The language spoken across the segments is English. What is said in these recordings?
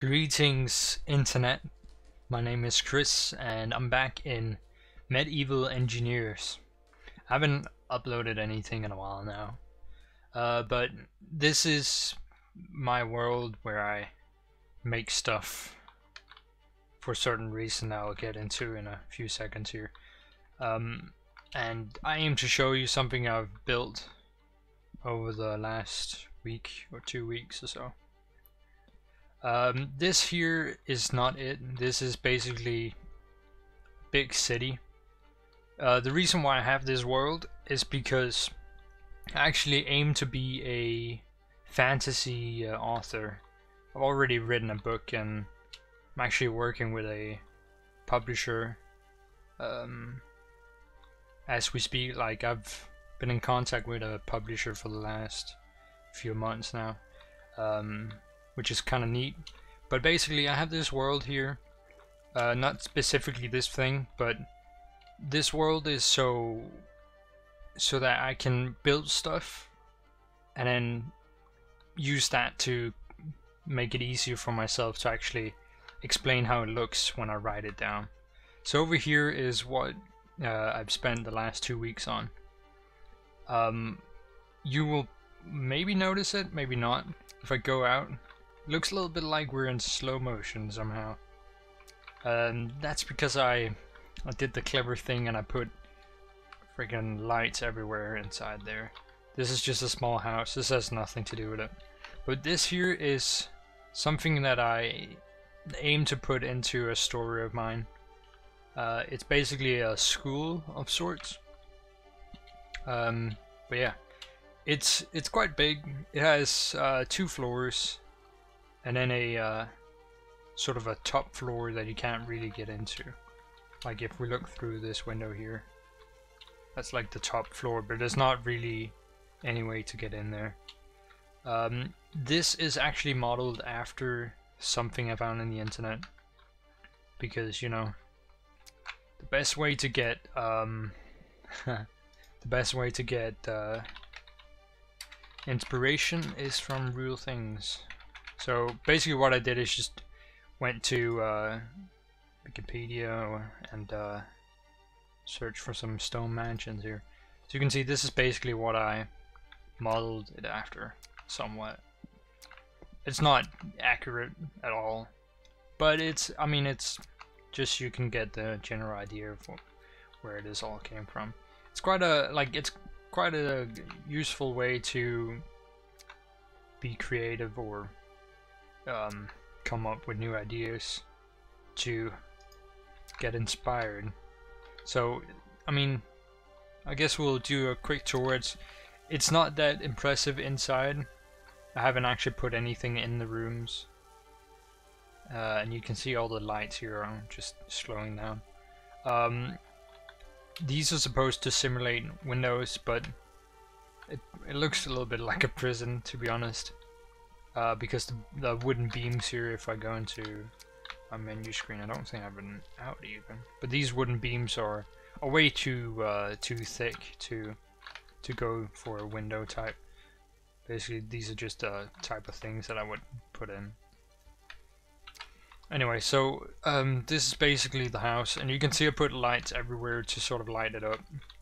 Greetings, Internet. My name is Chris, and I'm back in Medieval Engineers. I haven't uploaded anything in a while now, but this is my world where I make stuff for a certain reason I'll get into in a few seconds here. And I aim to show you something I've built over the last week or 2 weeks or so. This here is not it. This is basically big city. The reason why I have this world is because I actually aim to be a fantasy author. I've already written a book and I'm actually working with a publisher as we speak. Like, I've been in contact with a publisher for the last few months now, which is kind of neat. But basically I have this world here, not specifically this thing, but this world is so that I can build stuff and then use that to make it easier for myself to actually explain how it looks when I write it down. So over here is what I've spent the last 2 weeks on. You will maybe notice it, maybe not. If I go out, it looks a little bit like we're in slow motion somehow. That's because I did the clever thing and I put freaking lights everywhere inside there. This is just a small house. This has nothing to do with it. But this here is something that I aim to put into a story of mine. It's basically a school of sorts. But yeah, it's quite big. It has 2 floors and then a sort of a top floor that you can't really get into. Like, if we look through this window here, that's like the top floor, but there's not really any way to get in there. This is actually modeled after something I found in the internet, because, you know, the best way to get inspiration is from real things. So basically what I did is just went to Wikipedia and searched for some stone mansions here. So you can see this is basically what I modeled it after, somewhat. It's not accurate at all, but it's just, you can get the general idea of where this all came from. It's quite a useful way to be creative or come up with new ideas to get inspired. So I guess we'll do a quick tour. It's not that impressive inside. I haven't actually put anything in the rooms, and you can see all the lights here are just slowing down. These are supposed to simulate windows, but it looks a little bit like a prison, to be honest, because the wooden beams here, if I go into my menu screen, I don't think I've been out even, but these wooden beams are way too thick to go for a window type. Basically, these are just type of things that I would put in. Anyway, so this is basically the house, and you can see I put lights everywhere to sort of light it up.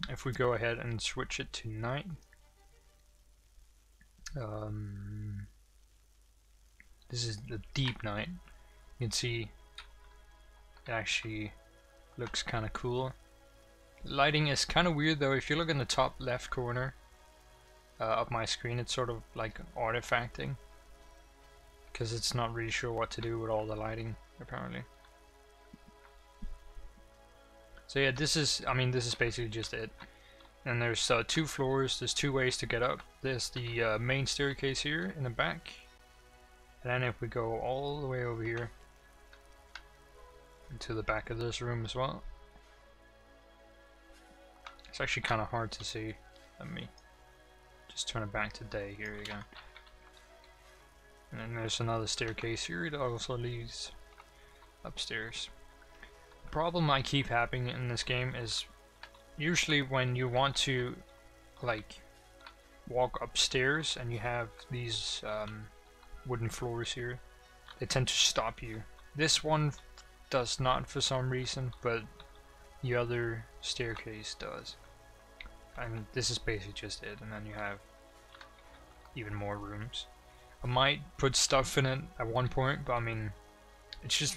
If we go ahead and switch it to night, this is the deep night. You can see it actually looks kind of cool. Lighting is kind of weird though. If you look in the top left corner of my screen, it's sort of like artifacting, because it's not really sure what to do with all the lighting apparently. So yeah, this is basically just it. And there's 2 floors. There's 2 ways to get up. There's the main staircase here in the back, and then if we go all the way over here into the back of this room as well. It's actually kind of hard to see. Let me just turn it back to day here again. And then there's another staircase here that also leads upstairs. The problem I keep having in this game is usually when you want to like walk upstairs and you have these wooden floors here, they tend to stop you. This one does not for some reason, but the other staircase does. I mean, this is basically just it, and then you have even more rooms. I might put stuff in it at one point, but I mean, it's just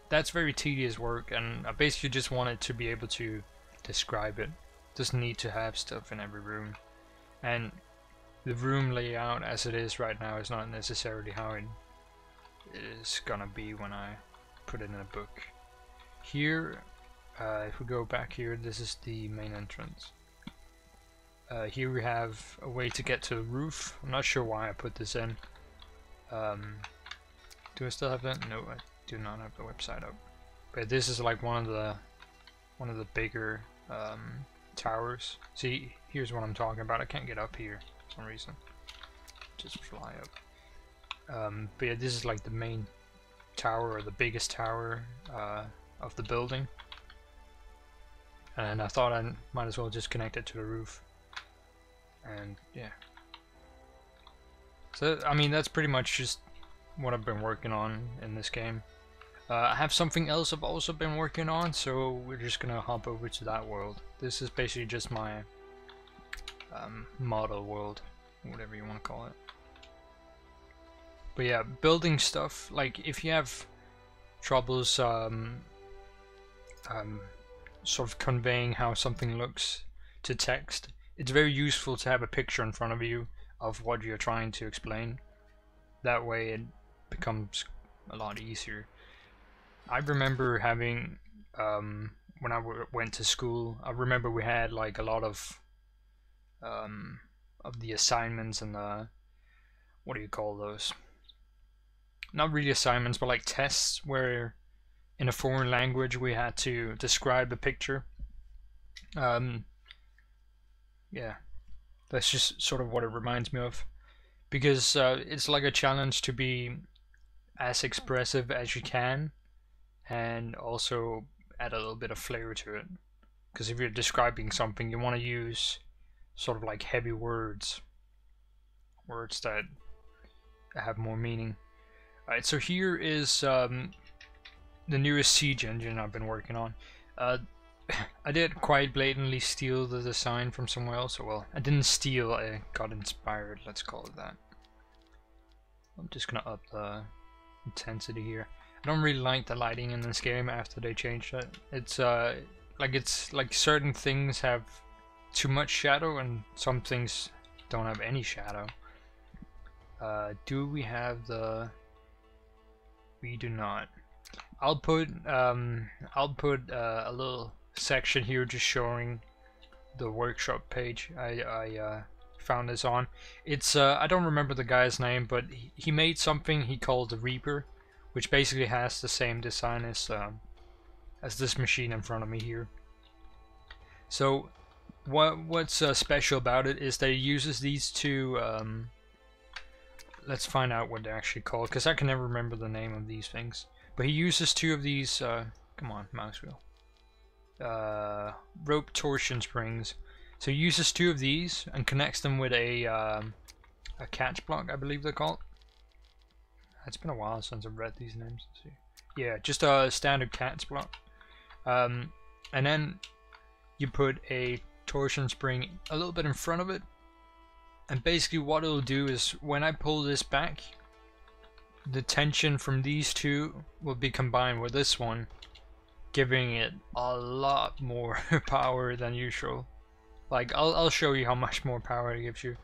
that's very tedious work, and I basically just wanted to be able to describe it. Doesn't need to have stuff in every room, and the room layout as it is right now is not necessarily how it is gonna be when I put it in a book. Here, if we go back here, this is the main entrance. Here we have a way to get to the roof. I'm not sure why I put this in. Do I still have that? No, I do not have the website up. But this is like one of the bigger towers. See, here's what I'm talking about. I can't get up here for some reason. Just fly up. But yeah, this is like the main tower, or the biggest tower of the building. And I thought I might as well just connect it to the roof. And yeah. So, I mean, that's pretty much just what I've been working on in this game. I have something else I've also been working on, so we're just gonna hop over to that world. This is basically just my model world, whatever you want to call it. But yeah, building stuff, like if you have troubles sort of conveying how something looks to text, it's very useful to have a picture in front of you of what you're trying to explain. That way it becomes a lot easier. I remember having, when I went to school, I remember we had like a lot of the assignments and the, what do you call those? Not really assignments, but like tests where in a foreign language we had to describe a picture. Yeah, that's just sort of what it reminds me of, because it's like a challenge to be as expressive as you can and also add a little bit of flavor to it, because if you're describing something you want to use sort of like heavy words that have more meaning. Alright, so here is the newest siege engine I've been working on. I did quite blatantly steal the design from somewhere else. Well, I didn't steal, I got inspired, let's call it that. I'm just gonna up the intensity here. I don't really like the lighting in this game after they changed it. It's like certain things have too much shadow and some things don't have any shadow. Do we have the... We do not. I'll put a little section here just showing the workshop page I found this on. It's I don't remember the guy's name, but he made something he called the Reaper, which basically has the same design as this machine in front of me here. So what's special about it is that it uses these two, let's find out what they're actually called, because I can never remember the name of these things. But he uses two of these, come on, mouse wheel, rope torsion springs. So he uses two of these and connects them with a catch block, I believe they're called. It's been a while since I've read these names. Let's see. Yeah, just a standard catch block. And then you put a torsion spring a little bit in front of it. And basically what it'll do is when I pull this back, the tension from these two will be combined with this one, giving it a lot more power than usual. Like, I'll show you how much more power it gives you.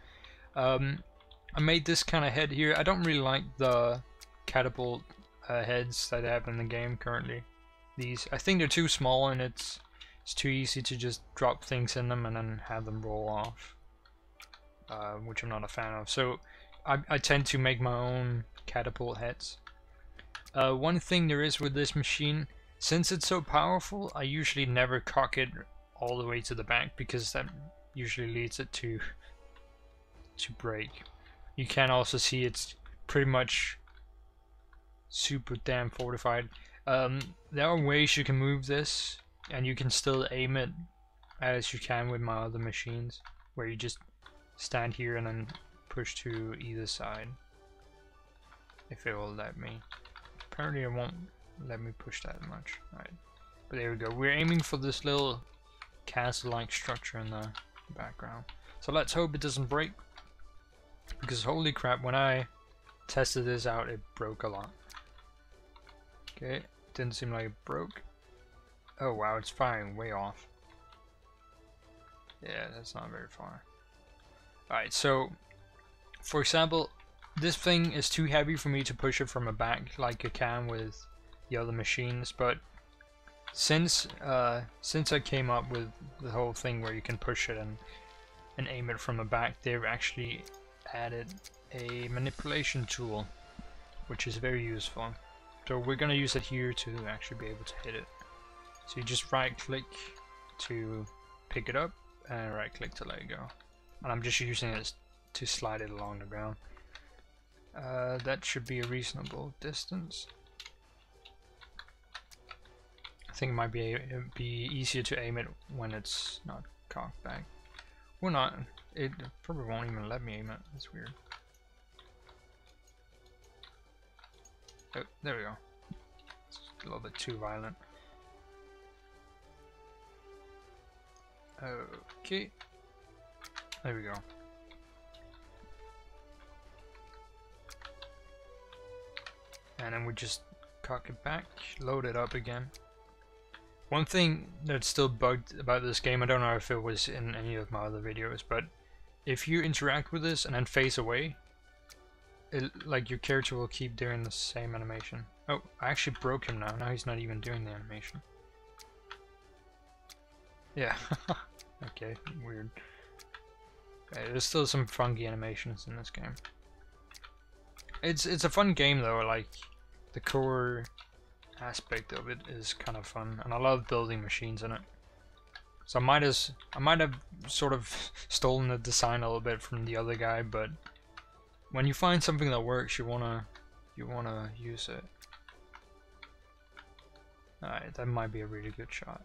I made this kind of head here. I don't really like the catapult heads that I have in the game currently. These, I think they're too small and it's too easy to just drop things in them and then have them roll off, which I'm not a fan of. So I tend to make my own catapult heads. One thing there is with this machine, since it's so powerful, I usually never cock it all the way to the back, because that usually leads it to break. You can also see it's pretty much super damn fortified. There are ways you can move this and you can still aim it as you can with my other machines, where you just stand here and then push to either side, if it will let me. apparently it won't let me push that much. Alright, but there we go. We're aiming for this little castle-like structure in the background. So let's hope it doesn't break, because holy crap, when I tested this out, it broke a lot. Okay, didn't seem like it broke. Oh wow, it's firing way off. Yeah, that's not very far. Alright, so for example, this thing is too heavy for me to push it from a back like I can with the other machines, but since I came up with the whole thing where you can push it and aim it from the back, they've actually added a manipulation tool, which is very useful. So we're gonna use it here to actually be able to hit it. So you just right click to pick it up and right click to let it go. And I'm just using it to slide it along the ground. That should be a reasonable distance. I think it might be easier to aim it when it's not cocked back. Or not. It probably won't even let me aim it. That's weird. Oh, there we go. It's a little bit too violent. Okay. There we go. And then we just cock it back, load it up again. One thing that's still bugged about this game, I don't know if it was in any of my other videos, but if you interact with this and then face away, like your character will keep doing the same animation. Oh, I actually broke him now. Now he's not even doing the animation. Yeah. Okay, weird. Okay, there's still some funky animations in this game. It's a fun game though. Like the core aspect of it is kind of fun, and I love building machines in it. So I might have sort of stolen the design a little bit from the other guy, but when you find something that works, you wanna use it. Alright, that might be a really good shot.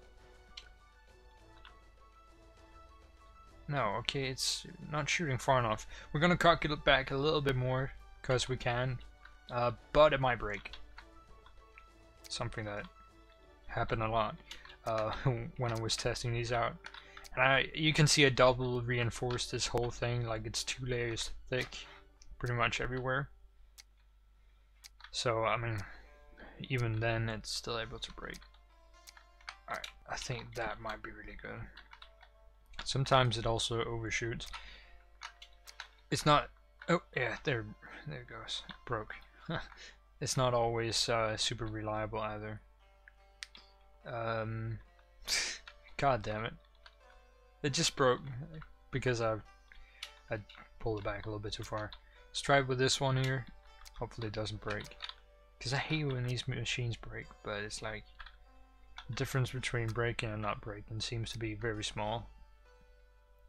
No, okay, it's not shooting far enough. We're gonna cock it back a little bit more because we can, but it might break. Something that happened a lot when I was testing these out. And you can see I double reinforced this whole thing, like it's 2 layers thick pretty much everywhere. So I mean, even then it's still able to break. Alright, I think that might be really good. Sometimes it also overshoots. It's not, oh yeah, there it goes, it broke. It's not always super reliable either. God damn it. It just broke because I pulled it back a little bit too far. Let's try it with this one here. Hopefully it doesn't break. Because I hate when these machines break, but it's like the difference between breaking and not breaking seems to be very small.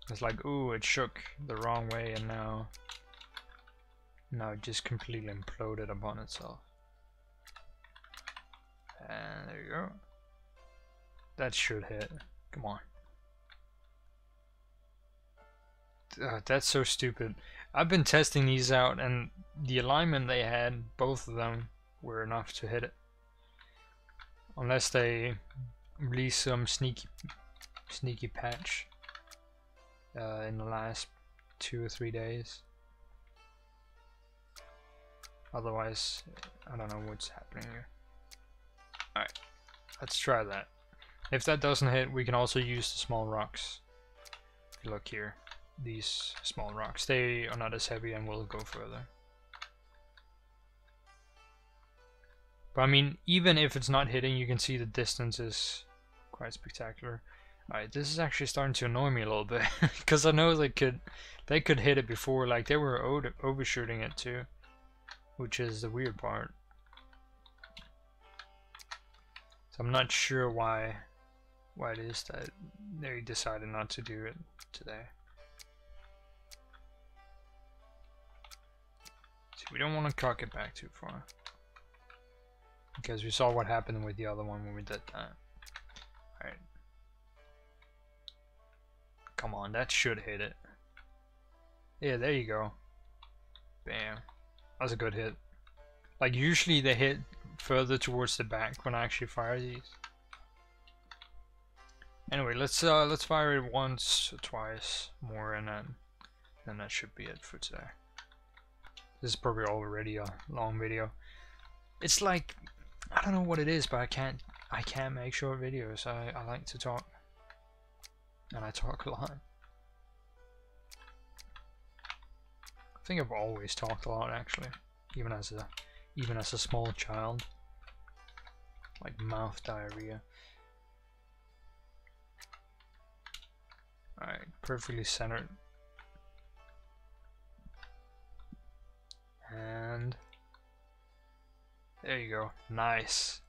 It's like, ooh, it shook the wrong way and now it just completely imploded upon itself. And there you go. That should hit. Come on. That's so stupid. I've been testing these out, and the alignment they had, both of them, were enough to hit it. Unless they release some sneaky patch in the last 2 or 3 days. Otherwise, I don't know what's happening here. Alright, let's try that. If that doesn't hit, we can also use the small rocks. If you look here, these small rocks, they are not as heavy and will go further. But I mean, even if it's not hitting, you can see the distance is quite spectacular. Alright, this is actually starting to annoy me a little bit, because I know they could hit it before, like they were overshooting it too, which is the weird part. So I'm not sure why it is that they decided not to do it today. See, we don't want to cock it back too far, because we saw what happened with the other one when we did that. Alright. Come on, that should hit it. Yeah, there you go. Bam. That was a good hit. Like, usually they hit further towards the back when I actually fire these. Anyway, let's fire it once or twice more, and then that should be it for today. This is probably already a long video. It's like, I don't know what it is, but I can't make short videos. I like to talk, and I talk a lot. I think I've always talked a lot, actually, even as a small child, like mouth diarrhea. Alright, perfectly centered. And there you go, nice.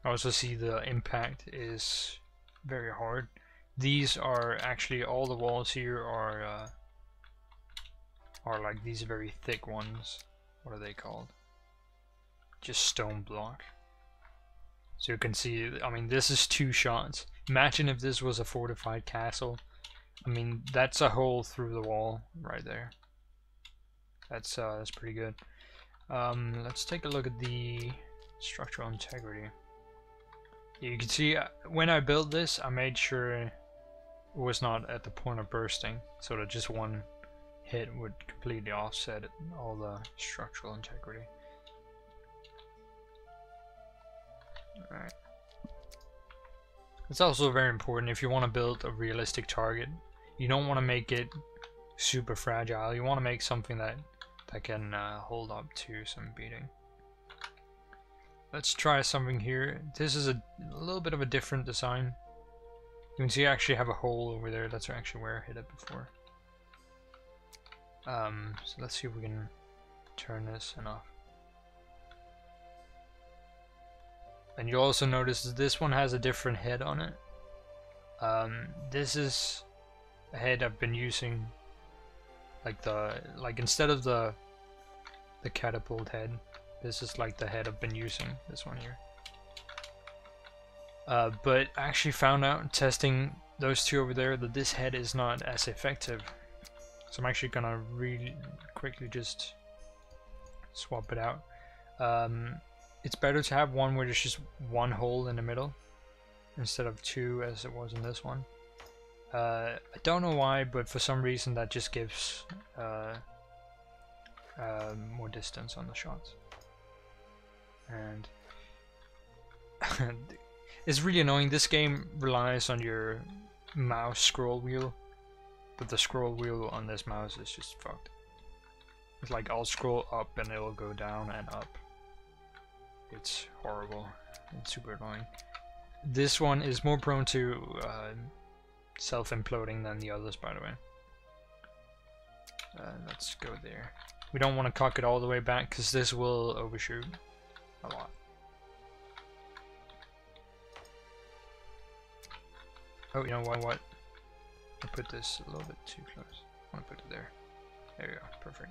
I also see the impact is very hard. These are actually, all the walls here are like these very thick ones. What are they called? Just stone block. So you can see, I mean, this is 2 shots. Imagine if this was a fortified castle. I mean, that's a hole through the wall right there. That's pretty good. Let's take a look at the structural integrity. You can see when I built this, I made sure it was not at the point of bursting, so that just one hit would completely offset all the structural integrity. Alright. It's also very important if you want to build a realistic target. You don't want to make it super fragile. You want to make something that can hold up to some beating. Let's try something here. This is a little bit of a different design. You can see I actually have a hole over there. That's actually where I hit it before. So let's see if we can turn this enough. And you'll also notice that this one has a different head on it. This is a head I've been using, like instead of the catapult head, this is like the head I've been using, this one here. But I actually found out testing those two over there that this head is not as effective. So I'm actually gonna really quickly just swap it out. It's better to have one where there's just one hole in the middle instead of 2 as it was in this one. I don't know why, but for some reason that just gives more distance on the shots. And it's really annoying. This game relies on your mouse scroll wheel, but the scroll wheel on this mouse is just fucked. It's like I'll scroll up and it'll go down and up. It's horrible. It's super annoying. This one is more prone to self-imploding than the others, by the way. Let's go there. We don't want to cock it all the way back because this will overshoot a lot. Oh, you know what? I put this a little bit too close. I want to put it there. There you go. Perfect.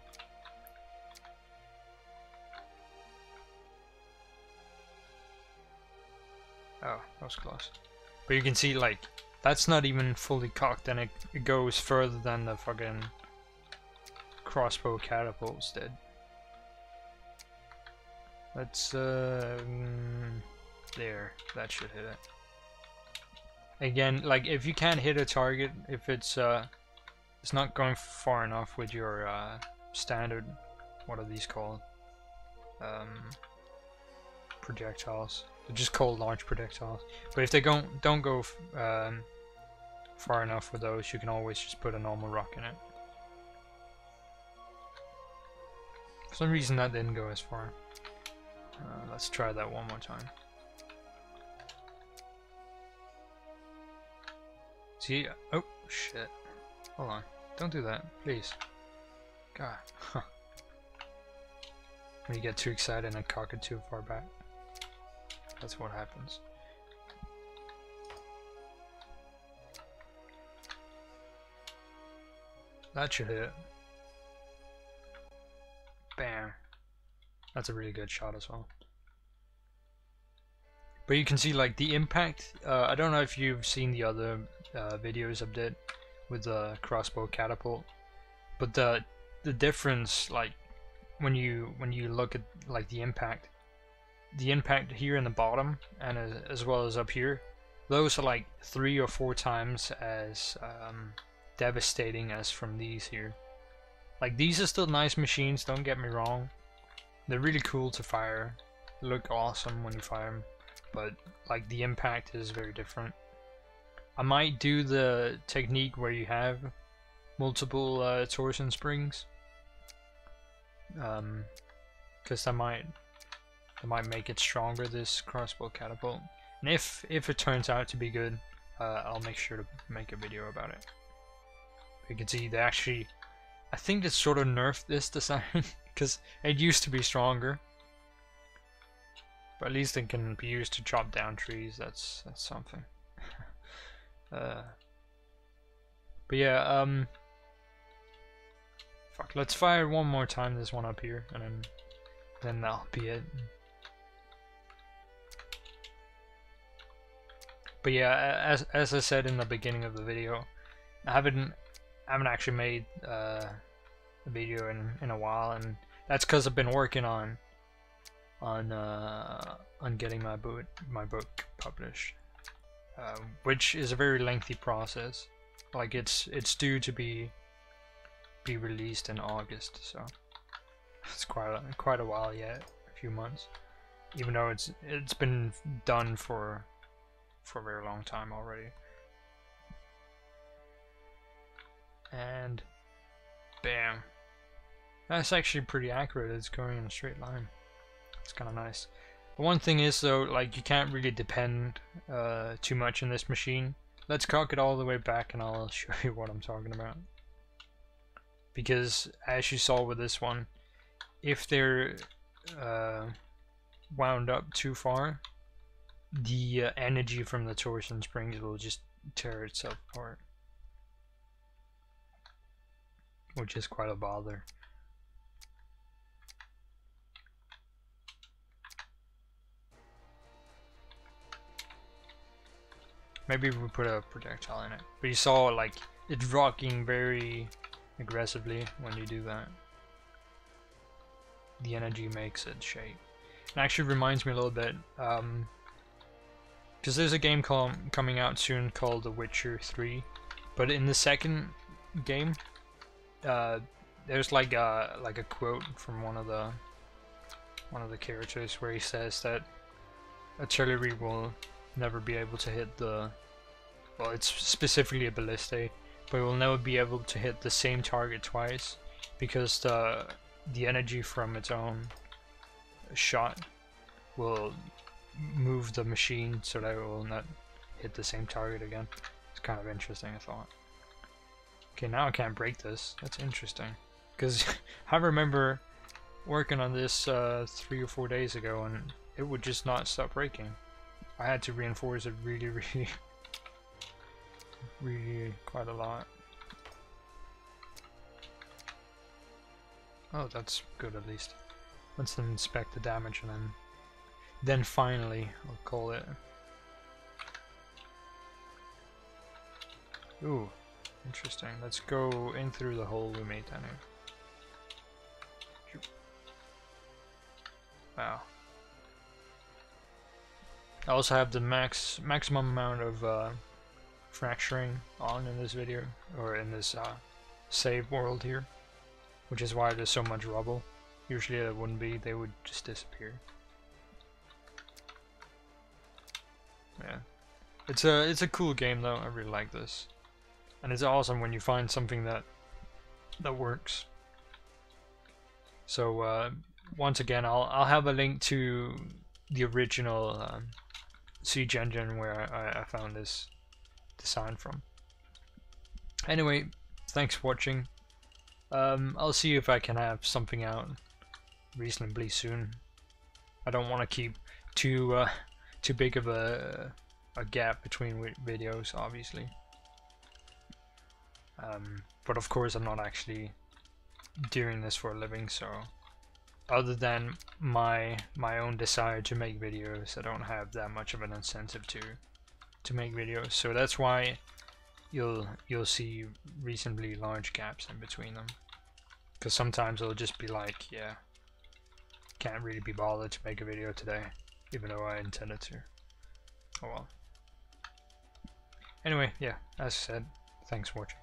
Oh, that was close. But you can see, like, that's not even fully cocked, and it goes further than the fucking crossbow catapults did. Let's, there. That should hit it. Again, like, if you can't hit a target, if it's not going far enough with your standard, what are these called? Projectiles. They're just called large projectiles. But if they don't go far enough with those, you can always just put a normal rock in it. For some reason that didn't go as far. Let's try that one more time. See? Oh, shit. Hold on. Don't do that, please. God. When you get too excited and cock it too far back. That's what happens. That should hit. Bam. That's a really good shot as well. But you can see, like, the impact. I don't know if you've seen the other videos I've did with the crossbow catapult, but the difference, like, when you look at like the impact here in the bottom and as well as up here, those are like 3 or 4 times as devastating as from these here. Like, these are still nice machines, don't get me wrong. They're really cool to fire, they look awesome when you fire them, but like the impact is very different. I might do the technique where you have multiple torsion springs, because that might make it stronger, this crossbow catapult. And if it turns out to be good, I'll make sure to make a video about it. You can see they actually, I think they sort of nerfed this design because it used to be stronger. But at least it can be used to chop down trees. That's something. But yeah, fuck. Let's fire one more time. This one up here, and then that'll be it. But yeah, as I said in the beginning of the video, I haven't actually made a video in a while, and that's because I've been working on getting my book published, which is a very lengthy process. Like, it's due to be released in August, so it's quite a while yet, a few months, even though it's been done for a very long time already. And bam, that's actually pretty accurate. It's going in a straight line. It's kind of nice. The one thing is though, like, you can't really depend too much on this machine. Let's cock it all the way back and I'll show you what I'm talking about. Because as you saw with this one, if they're wound up too far, the energy from the torsion springs will just tear itself apart, which is quite a bother. Maybe we put a projectile in it, but you saw like it's rocking very aggressively when you do that. The energy makes it shake. It actually reminds me a little bit, because there's a game coming out soon called The Witcher 3, but in the second game, there's like a quote from one of the characters where he says that artillery will never be able to hit the, well, it's specifically a ballista, but it will never be able to hit the same target twice, because the energy from its own shot will move the machine so that it will not hit the same target again. It's kind of interesting, I thought. Okay, now I can't break this. That's interesting, because I remember working on this 3 or 4 days ago and it would just not stop breaking. I had to reinforce it really quite a lot. Oh, that's good at least. Let's inspect the damage and then finally I'll call it. Ooh, interesting. Let's go in through the hole we made down here. Wow. I also have the maximum amount of fracturing on in this video, or in this save world here, which is why there's so much rubble. Usually it wouldn't be, they would just disappear. Yeah, it's a cool game though. I really like this, and it's awesome when you find something that works. So once again, I'll have a link to the original Siege engine where I found this design from. Anyway, thanks for watching. I'll see if I can have something out reasonably soon. I don't want to keep too big of a gap between videos, obviously. But of course I'm not actually doing this for a living, so other than my own desire to make videos, I don't have that much of an incentive to make videos. So that's why you'll see reasonably large gaps in between them, because sometimes it'll just be like, yeah, can't really be bothered to make a video today, even though I intended to. Oh well. Anyway, yeah, as I said, thanks for watching.